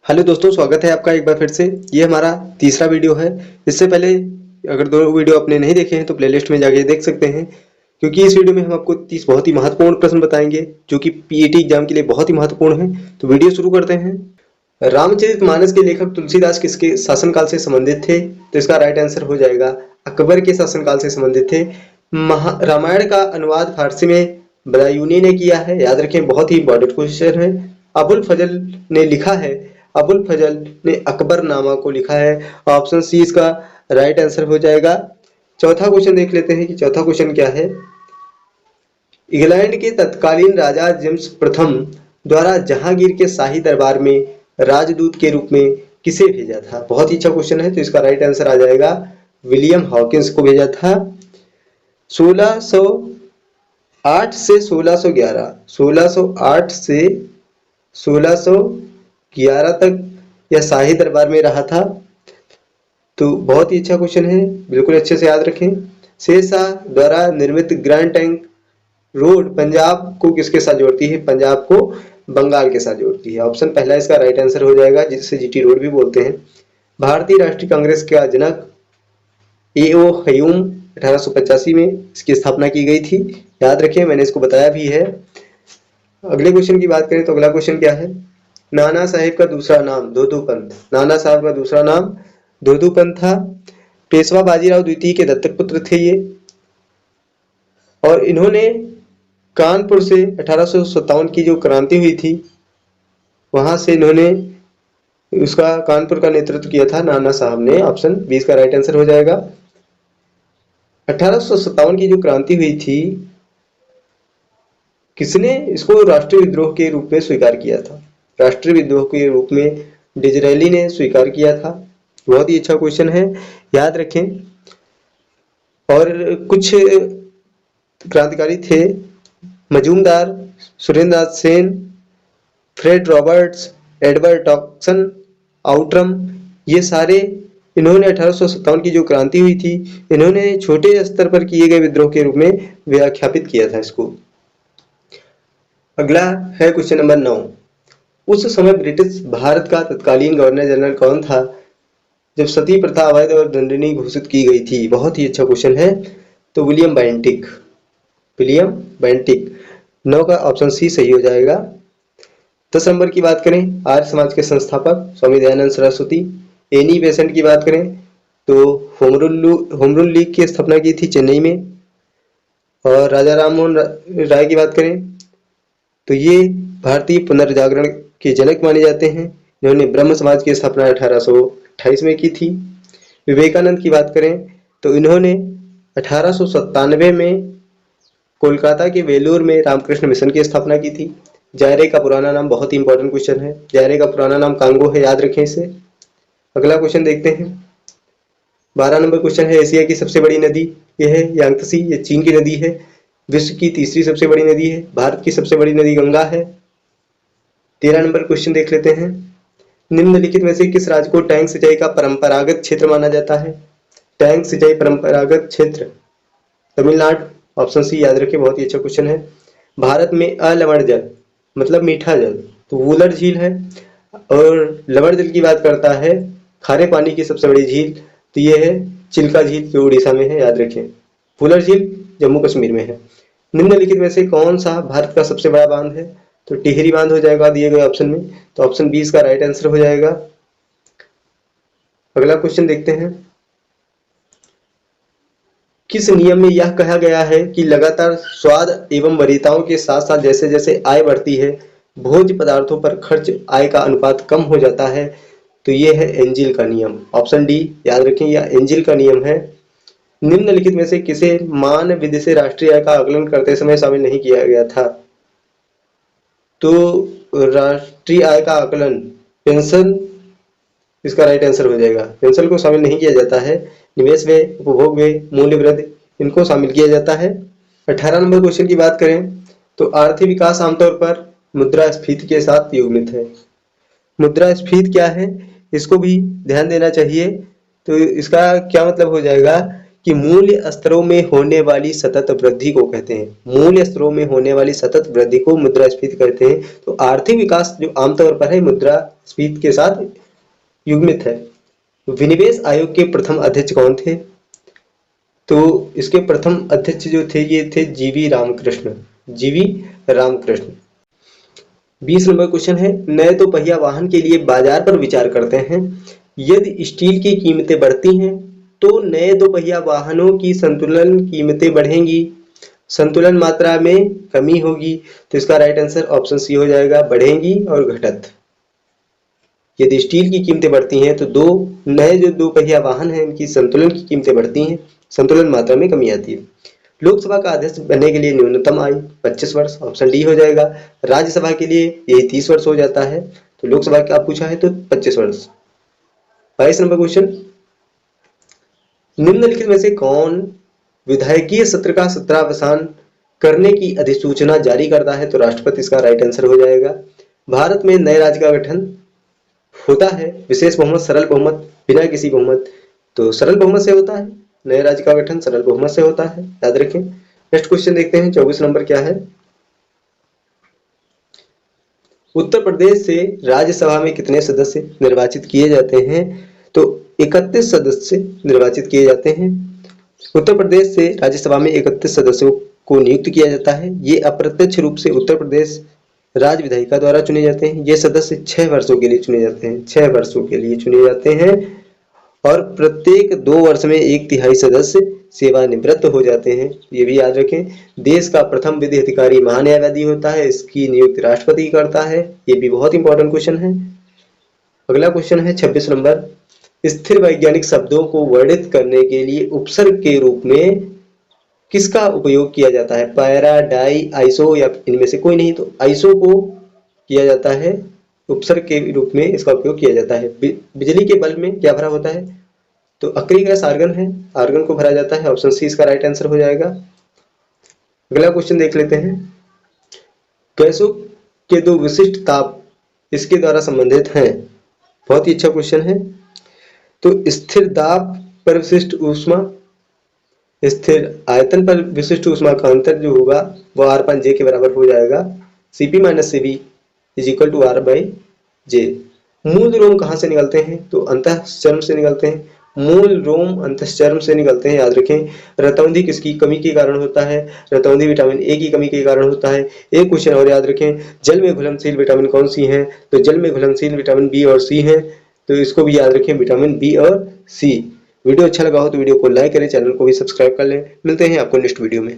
Hello दोस्तों, स्वागत है आपका एक बार फिर से। ये हमारा तीसरा वीडियो है। इससे पहले अगर दो वीडियो आपने नहीं देखे हैं तो प्लेलिस्ट में जाके देख सकते हैं, क्योंकि इस वीडियो में हम आपको 30 बहुत ही महत्वपूर्ण प्रश्न बताएंगे जो कि पीईटी एग्जाम के लिए बहुत ही महत्वपूर्ण है। तो वीडियो शुरू करते हैं। रामचरितमानस के लेखक तुलसीदास किसके शासनकाल से संबंधित थे? तो इसका राइट आंसर हो जाएगा अकबर के शासनकाल से संबंधित थे। रामायण का अनुवाद फारसी में बदायूनी ने किया है, याद रखें, बहुत ही इंपॉर्टेंट क्वेश्चन है। अबुल फजल ने लिखा है, अबुल फजल ने अकबरनामा को लिखा है। ऑप्शन सी इसका राइट आंसर हो जाएगा। चौथा क्वेश्चन देख लेते हैं कि चौथा क्वेश्चन क्या है। इंग्लैंड के तत्कालीन राजा जेम्स प्रथम द्वारा जहांगीर के शाही दरबार में राजदूत के रूप में किसे भेजा था? बहुत ही अच्छा क्वेश्चन है, तो इसका राइट आंसर आ जाएगा विलियम हॉकिंस को भेजा था। 1608 से 1611, 1608 से 1611 तक यह शाही दरबार में रहा था। तो बहुत ही अच्छा क्वेश्चन है, बिल्कुल अच्छे से याद रखें। शेरशाह द्वारा निर्मित ग्रैंड ट्रंक रोड पंजाब को किसके साथ जोड़ती है? पंजाब को बंगाल के साथ जोड़ती है। ऑप्शन पहला इसका राइट आंसर हो जाएगा, जिसे जीटी रोड भी बोलते हैं। भारतीय राष्ट्रीय कांग्रेस का जनक ए.ओ. हयूम 1885 में इसकी स्थापना की गई थी, याद रखें, मैंने इसको बताया भी है। अगले क्वेश्चन की बात करें तो अगला क्वेश्चन क्या है। नाना साहेब का दूसरा नाम धोधू पंथ। नाना साहब का दूसरा नाम धोधू पंथ था। पेशवा बाजीराव द्वितीय के दत्तक पुत्र थे ये, और इन्होंने कानपुर से 1857 की जो क्रांति हुई थी वहां से इन्होंने उसका कानपुर का नेतृत्व किया था नाना साहब ने। ऑप्शन 20 का राइट आंसर हो जाएगा। 1857 की जो क्रांति हुई थी, किसने इसको राष्ट्रीय विद्रोह के रूप में स्वीकार किया था? राष्ट्रीय विद्रोह के रूप में डिजरायली ने स्वीकार किया था। बहुत ही अच्छा क्वेश्चन है, याद रखें। और कुछ क्रांतिकारी थे, Majumdar, Surendra Nath Sen, Fred Roberts, Edward Toxon, Outram, ये सारे इन्होंने 1857 की जो क्रांति हुई थी, इन्होंने छोटे स्तर पर किए गए विद्रोह के रूप में व्याख्यापित किया था इसको। अगला है क्वेश्चन नंबर 9। उस समय ब्रिटिश भारत का तत्कालीन गवर्नर जनरल कौन था जब सती प्रथा अवैध और दंडनीय घोषित की गई थी? बहुत ही अच्छा क्वेश्चन है। तो विलियम बेंटिक, विलियम बेंटिक। 9 का ऑप्शन सी सही हो जाएगा। 10 नंबर की बात करें, आर्य समाज के संस्थापक स्वामी दयानंद सरस्वती। एनी बेसेंट की बात करें तो होम रूल लीग की स्थापना की थी चेन्नई में। और राजा राममोहन राय की बात करें तो ये भारतीय पुनर्जागरण के जनक माने जाते हैं। इन्होंने ब्रह्म समाज की स्थापना 1828 में की थी। विवेकानंद की बात करें तो इन्होंने 1897 में कोलकाता के वेलूर में रामकृष्ण मिशन की स्थापना की थी। जायरे का पुराना नाम, बहुत ही इंपॉर्टेंट क्वेश्चन है, जायरे का पुराना नाम कांगो है, याद रखें इसे। अगला क्वेश्चन देखते हैं। 12 नंबर क्वेश्चन है, एशिया की सबसे बड़ी नदी यह है यांगत्से, ये चीन की नदी है। विश्व की तीसरी सबसे बड़ी नदी है। भारत की सबसे बड़ी नदी गंगा है। 13 नंबर क्वेश्चन देख लेते हैं। निम्नलिखित में से किस राज्य को टैंक सिंचाई का परंपरागत क्षेत्र माना जाता है? टैंक सिंचाई परंपरागत क्षेत्र तमिलनाडु। ऑप्शन सी याद रखें, बहुत ही अच्छा क्वेश्चन है। भारत में अलवण जल मतलब मीठा जल तो वूलर झील है, और लवण जल की बात करता है खारे पानी की सबसे बड़ी झील, तो ये है चिल्का झील जो उड़ीसा में है, याद रखें। वूलर झील जम्मू कश्मीर में है। निम्नलिखित में से कौन सा भारत का सबसे बड़ा बांध है? तो टिहरी बांध हो जाएगा दिए गए ऑप्शन में। तो ऑप्शन 20 का राइट आंसर हो जाएगा। अगला क्वेश्चन देखते हैं। किस नियम में यह कहा गया है कि लगातार स्वाद एवं वरीयताओं के साथ साथ जैसे जैसे आय बढ़ती है भोज्य पदार्थों पर खर्च आय का अनुपात कम हो जाता है? तो ये है एंजिल का नियम। ऑप्शन डी याद रखें, यह एंजिल का नियम है। निम्नलिखित में से किसे मान विधि से राष्ट्रीय आय का आकलन करते समय शामिल नहीं किया गया था? तो राष्ट्रीय आय का आकलन पेंशन इसका राइट आंसर हो जाएगा। पेंशन को शामिल नहीं किया जाता है। निवेश व्यय, उपभोग व्यय, मूल्य वृद्धि, इनको शामिल किया जाता है। 18 नंबर क्वेश्चन की बात करें तो आर्थिक विकास आमतौर पर मुद्रास्फीति के साथ युग्मित है। मुद्रास्फीति क्या है, इसको भी ध्यान देना चाहिए। तो इसका क्या मतलब हो जाएगा कि मूल्य स्तरों में होने वाली सतत वृद्धि को कहते हैं। मूल्य स्तरों में होने वाली सतत वृद्धि को मुद्रास्फीति कहते हैं। तो आर्थिक विकास जो आमतौर पर है मुद्रास्फीति के साथ युग्मित है। विनिवेश आयोग के प्रथम अध्यक्ष कौन थे? तो इसके प्रथम अध्यक्ष जो थे ये थे जीवी रामकृष्ण। जीवी रामकृष्ण। 20 नंबर क्वेश्चन है, नए दोपहिया वाहन के लिए बाजार पर विचार करते हैं। यदि स्टील की कीमतें बढ़ती हैं तो नए दोपहिया वाहनों की संतुलन कीमतें बढ़ेंगी, संतुलन मात्रा में कमी होगी। तो इसका राइट आंसर ऑप्शन सी हो जाएगा, बढ़ेंगी और घटत। यदि स्टील की कीमतें बढ़ती हैं तो नए जो दोपहिया वाहन हैं इनकी संतुलन की कीमतें बढ़ती हैं, संतुलन मात्रा में कमी आती है। लोकसभा का अध्यक्ष बनने के लिए न्यूनतम आयु 25 वर्ष, ऑप्शन डी हो जाएगा। राज्यसभा के लिए यही 30 वर्ष हो जाता है, तो लोकसभा का पूछा है तो 25 वर्ष। 22 नंबर क्वेश्चन, निम्नलिखित में से कौन विधायकीय सत्र का सत्रावसान करने की अधिसूचना जारी करता है? तो राष्ट्रपति इसका राइट आंसर हो जाएगा। भारत में नए राज्य का गठन होता है विशेष बहुमत, सरल बहुमत, बिना किसी बहुमत। तो सरल बहुमत से होता है, नए राज्य का गठन सरल बहुमत से होता है, याद रखें। नेक्स्ट क्वेश्चन देखते हैं, 24 नंबर क्या है। उत्तर प्रदेश से राज्यसभा में कितने सदस्य निर्वाचित किए जाते हैं? तो 31 सदस्य निर्वाचित किए जाते हैं। उत्तर प्रदेश से राज्यसभा में 31 सदस्यों को नियुक्त किया जाता है। ये अप्रत्यक्ष रूप से उत्तर प्रदेश राज्य विधायिका द्वारा चुने जाते हैं। ये सदस्य 6 वर्षों के लिए चुने जाते हैं, 6 वर्षों के लिए चुने जाते हैं और प्रत्येक 2 वर्ष में 1/3 सदस्य सेवानिवृत्त हो जाते हैं। ये भी याद रखें। देश का प्रथम विधि अधिकारी महान्यायवादी होता है, इसकी नियुक्ति राष्ट्रपति करता है। ये भी बहुत इंपॉर्टेंट क्वेश्चन है। अगला क्वेश्चन है 26 नंबर, स्थिर वैज्ञानिक शब्दों को वर्णित करने के लिए उपसर्ग के रूप में किसका उपयोग किया जाता है? पैरा, डाई, आइसो या इनमें से कोई नहीं। तो आइसो को किया जाता है, उपसर्ग के रूप में इसका उपयोग किया जाता है। बिजली के बल्ब में क्या भरा होता है? तो अक्रिय गैस आर्गन है, आर्गन को भरा जाता है, ऑप्शन सी इसका राइट आंसर हो जाएगा। अगला क्वेश्चन देख लेते हैं, गैसों के 2 विशिष्ट ताप इसके द्वारा संबंधित हैं। बहुत ही अच्छा क्वेश्चन है। तो स्थिर दाब पर विशिष्ट ऊष्मा, स्थिर आयतन पर विशिष्ट ऊष्मा का अंतर जो होगा वो R/J के बराबर हो जाएगा। Cp - Cv = R/J। मूल रोम कहाँ से निकलते हैं? तो अंतःचर्म से निकलते हैं। मूल रोम अंतःचर्म से निकलते हैं, याद रखें। रतौंधी किसकी कमी के कारण होता है? रतौंधी विटामिन ए की कमी के कारण होता है। एक क्वेश्चन और याद रखें, जल में घुलनशील विटामिन कौन सी है? तो जल में घुलनशील विटामिन बी और सी है, तो इसको भी याद रखें, विटामिन बी और सी। वीडियो अच्छा लगा हो तो वीडियो को लाइक करें, चैनल को भी सब्सक्राइब कर लें। मिलते हैं आपको नेक्स्ट वीडियो में।